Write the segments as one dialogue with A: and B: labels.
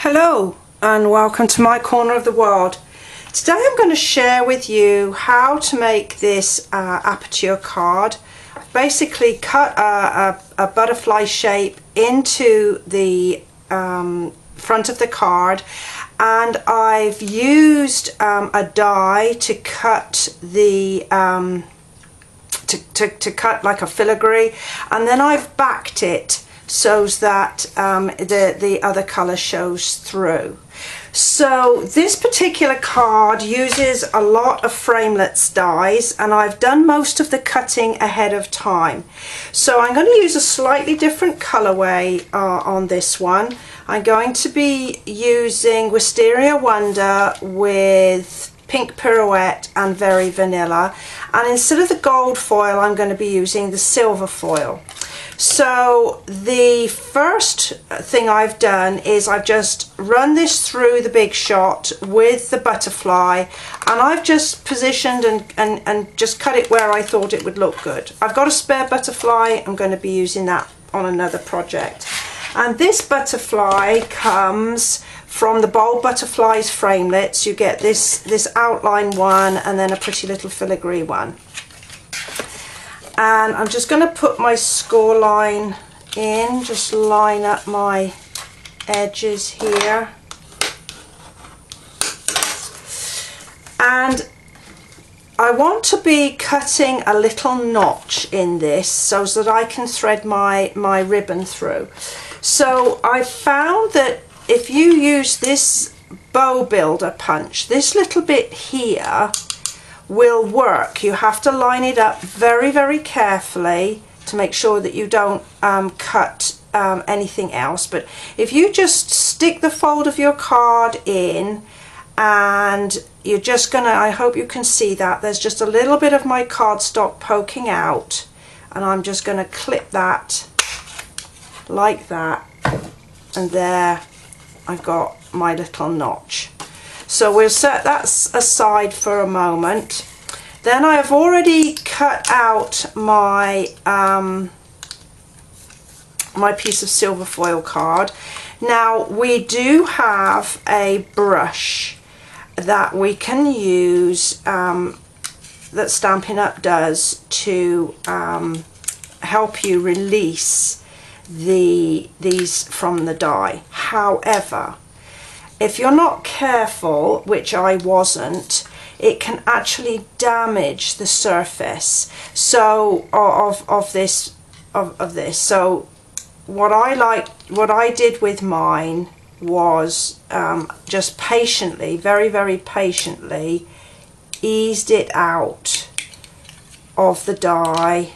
A: Hello and welcome to my corner of the world. Today I'm going to share with you how to make this appeture card. I've basically cut a butterfly shape into the front of the card, and I've used a die to cut the to cut like a filigree, and then I've backed it so that the other colour shows through. So this particular card uses a lot of framelits dies, and I've done most of the cutting ahead of time. So I'm going to use a slightly different colorway on this one. I'm going to be using Wisteria Wonder with Pink Pirouette and Very Vanilla, and instead of the gold foil I'm going to be using the silver foil. So the first thing I've done is I've just run this through the Big Shot with the butterfly, and I've just positioned and just cut it where I thought it would look good. I've got a spare butterfly, I'm going to be using that on another project. And this butterfly comes from the Bold Butterflies framelits. You get this outline one and then a pretty little filigree one. And I'm just going to put my score line in, just line up my edges here. And I want to be cutting a little notch in this so that I can thread my ribbon through. So I found that if you use this bow builder punch, this little bit here will work. You have to line it up very carefully to make sure that you don't cut anything else. But if you just stick the fold of your card in, and you're just gonna, I hope you can see that there's just a little bit of my cardstock poking out, and I'm just gonna clip that like that, and there I've got my little notch. So we'll set that aside for a moment. Then I've already cut out my my piece of silver foil card. Now we do have a brush that we can use that Stampin' Up does to help you release these from the die. However, if you're not careful, which I wasn't, it can actually damage the surface so of this. So what I did with mine was just patiently, very patiently, eased it out of the die,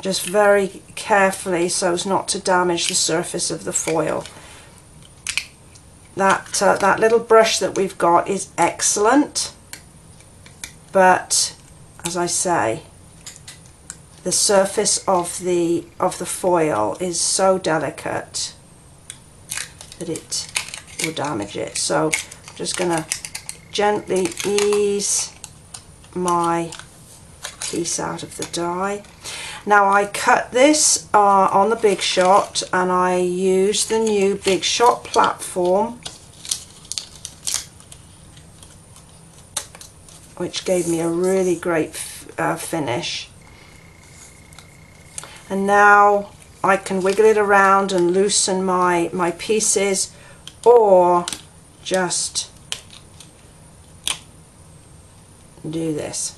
A: just very carefully so as not to damage the surface of the foil. That little brush that we've got is excellent, but as I say, the surface of the foil is so delicate that it will damage it. So I'm just going to gently ease my piece out of the die. Now I cut this on the Big Shot, and I used the new Big Shot platform, which gave me a really great finish. And now I can wiggle it around and loosen my pieces, or just do this.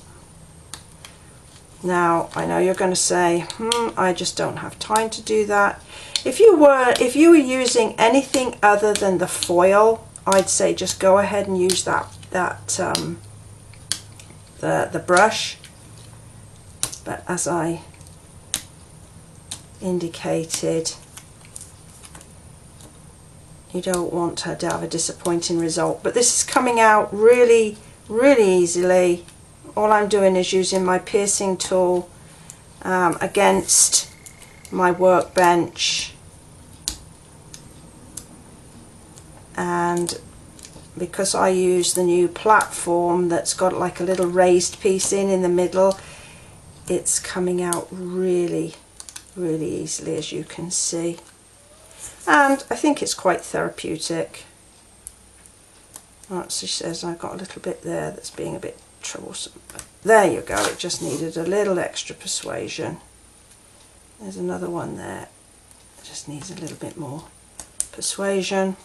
A: Now I know you're going to say, I just don't have time to do that. If you were using anything other than the foil, I'd say just go ahead and use the brush. But as I indicated, you don't want her to have a disappointing result. But this is coming out really easily. All I'm doing is using my piercing tool against my workbench, and because I use the new platform that's got like a little raised piece in the middle, it's coming out really easily, as you can see. and I think it's quite therapeutic. Oh, she says I've got a little bit there that's being a bit troublesome. There you go, it just needed a little extra persuasion. There's another one there, it just needs a little bit more persuasion.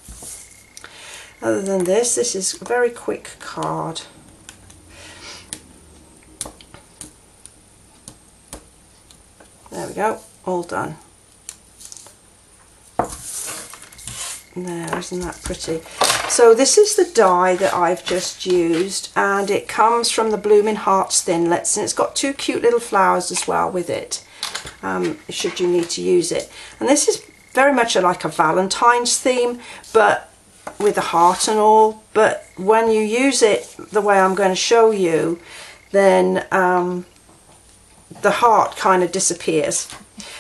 A: Other than this, this is a very quick card. There we go, all done. There, isn't that pretty? So this is the die that I've just used, and it comes from the Bloomin Hearts thinlets, and it's got two cute little flowers as well with it, should you need to use it. And this is very much like a Valentine's theme, but with a heart and all. But when you use it the way I'm going to show you, then the heart kind of disappears.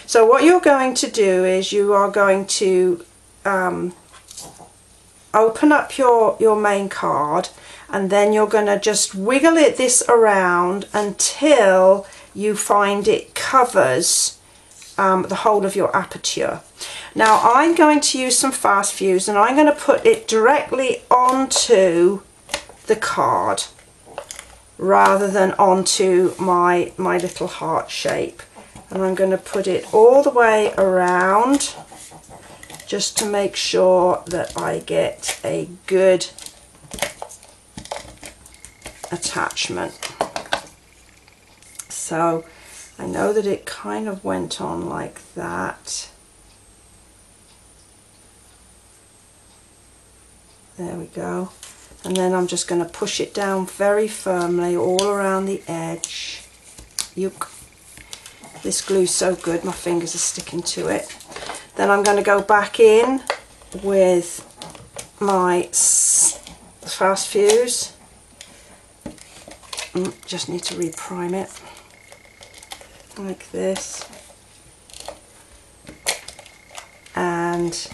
A: So what you're going to do is you are going to open up your main card, and then you're going to just wiggle this around until you find it covers the whole of your appeture. Now I'm going to use some fast fuse, and I'm going to put it directly onto the card rather than onto my little heart shape, and I'm going to put it all the way around just to make sure that I get a good attachment. So I know that it kind of went on like that. There we go. And then I'm just going to push it down very firmly all around the edge. Yuck. This glue's so good, my fingers are sticking to it. Then I'm going to go back in with my fast fuse. Just need to reprime it like this, and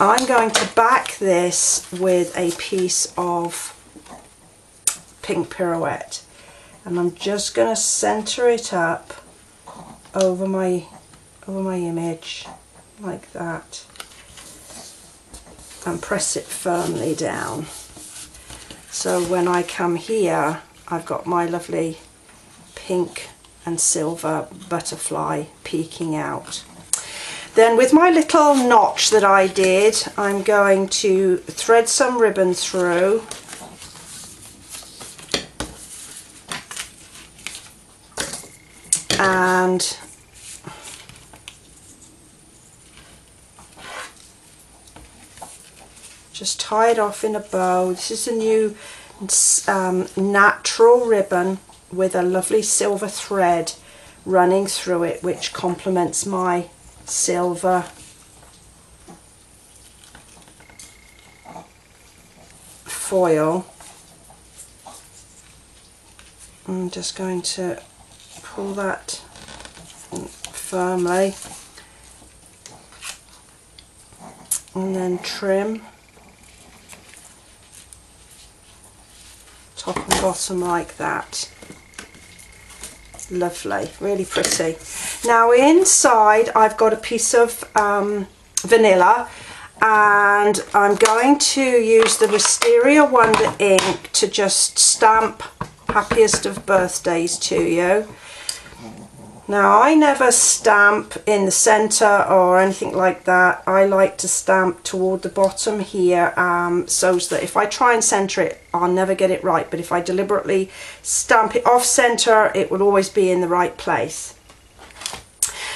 A: I'm going to back this with a piece of pink pirouette, and I'm just going to center it up over my image like that and press it firmly down. So when I come here, I've got my lovely pink and silver butterfly peeking out. Then with my little notch that I did, I'm going to thread some ribbon through and just tie it off in a bow. This is a new natural ribbon with a lovely silver thread running through it, which complements my silver foil. I'm just going to pull that firmly and then trim top and bottom like that. Lovely, really pretty. Now inside I've got a piece of vanilla, and I'm going to use the Wisteria Wonder ink to just stamp happiest of birthdays to you. Now I never stamp in the center or anything like that. I like to stamp toward the bottom here, so that if I try and center it, I'll never get it right, but if I deliberately stamp it off center, it will always be in the right place.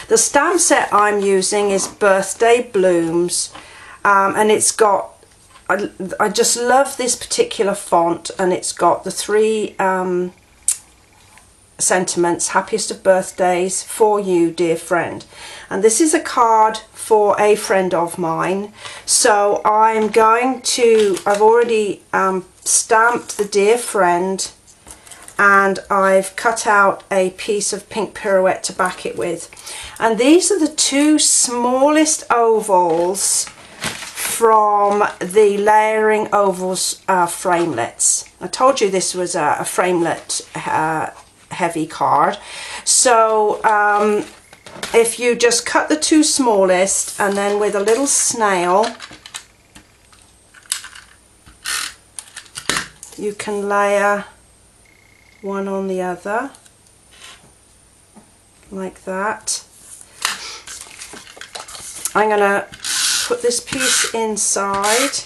A: The stamp set I'm using is Birthday Blooms, and it's got, I just love this particular font, and it's got the three sentiments: happiest of birthdays, for you dear friend. And this is a card for a friend of mine, so I'm going to, I've already stamped the dear friend, and I've cut out a piece of pink pirouette to back it with. And these are the two smallest ovals from the Layering Ovals framelets. I told you this was a framelit heavy card. So if you just cut the two smallest and then with a little snail you can layer one on the other like that. I'm going to put this piece inside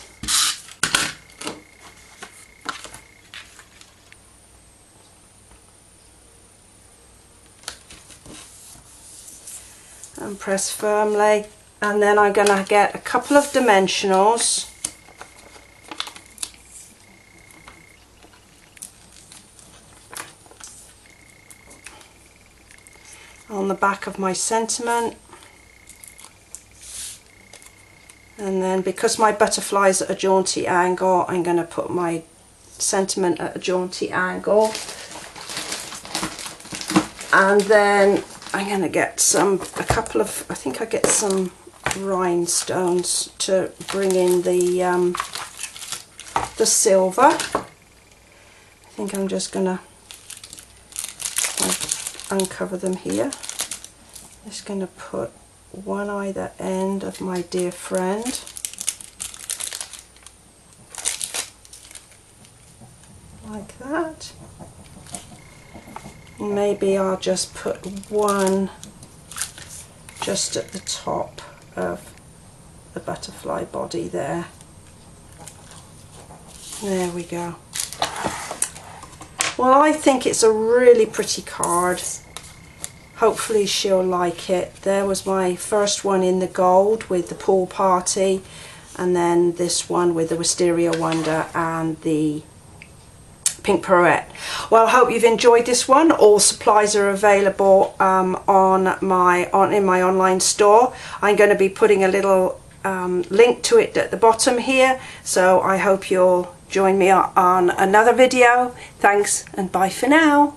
A: and press firmly, and then I'm going to get a couple of dimensionals on the back of my sentiment, and then because my butterfly's at a jaunty angle I'm going to put my sentiment at a jaunty angle, and then I'm going to get I think I get some rhinestones to bring in the silver. I think I'm just going to uncover them here. Just going to put one either end of my dear friend. Like that. Maybe I'll just put one just at the top of the butterfly body there. There we go. Well, I think it's a really pretty card. Hopefully she'll like it. There was my first one in the gold with the pool party, and then this one with the Wisteria Wonder and the Pink Pirouette. Well, I hope you've enjoyed this one. All supplies are available in my online store. I'm going to be putting a little link to it at the bottom here, so I hope you'll join me on another video. Thanks and bye for now.